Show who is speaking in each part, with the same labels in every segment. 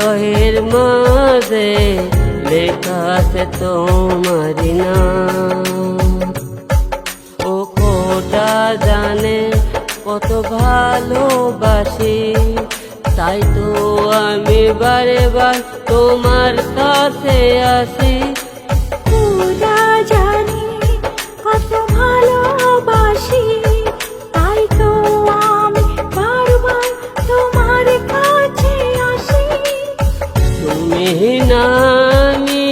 Speaker 1: হৃদয়ের মাঝে লেখা আছে তোমারি নাম। ও খোদা জানে কত ভালোবাসি, তাই তো আমি বারে বার তোমার কাছে আসি।
Speaker 2: খোদা জানে কত ভালোবাসি, তাই তো আমি বারবার তোমার কাছে আসি।
Speaker 1: তুমি না আমি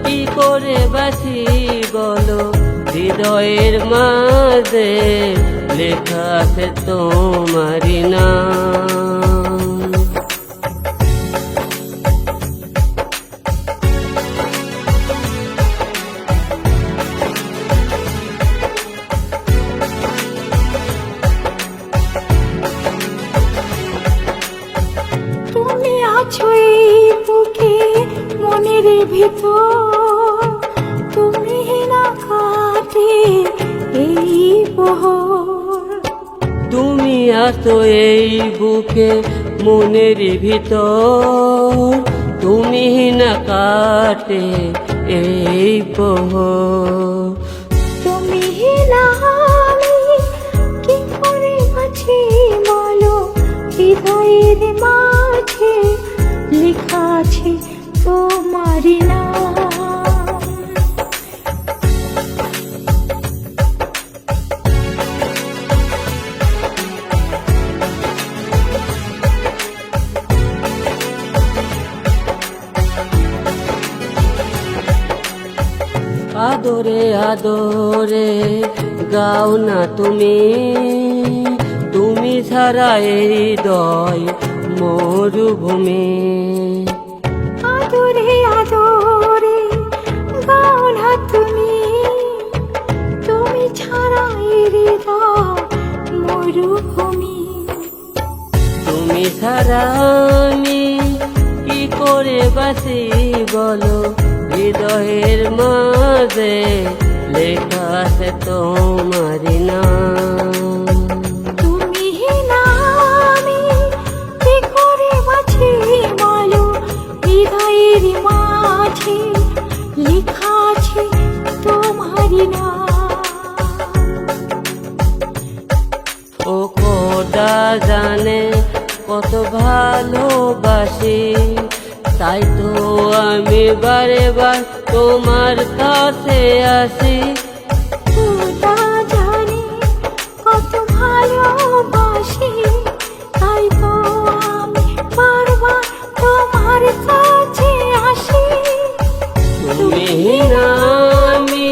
Speaker 1: কি করে বাঁচি বলো, হৃদয়ের মাঝে লেখা আছে তোমারি নাম।
Speaker 2: তুমি আছো এই বুকে মনের ভিতর, তুমি না কাটে এই প্রহর।
Speaker 1: তুমি আছো এই বুকে মনের ভিতর, তুমি না কাটে এই প্রহর।
Speaker 2: তুমি না আমি কি করে বাঁচি বলো, হৃদয়ের মাঝে লেখা আছে তোমারি নাম।
Speaker 1: আদরে আদরে গাও না তুমি, তুমি ছাড়া এই হৃদয় মরুভূমি।
Speaker 2: আদরে আদরে গাও না তুমি, তুমি ছাড়া এই হৃদয় মরুভূমি।
Speaker 1: তুমি ছাড়া আমি কি করে বাঁচি বলো, হৃদয়ের মাঝে লেখা আছে তোমারি নাম।
Speaker 2: তুমি না আমি কি করে বাঁচি বলো, হৃদয়ের মাঝে লেখা আছে তোমারি নাম।
Speaker 1: ও খোদা জানে কত ভালোবাসি, তাই তো আমি বারে বার তোমার কাছে আসি।
Speaker 2: খোদা জানে কত ভালোবাসি, তাই তো আমি বারবার তোমার কাছে আসি।
Speaker 1: তুমি না আমি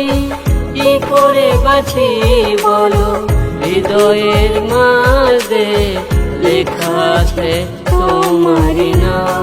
Speaker 1: কি করে বাঁচি বলো, হৃদয়ের মাঝে লেখা আছে তোমারি নাম।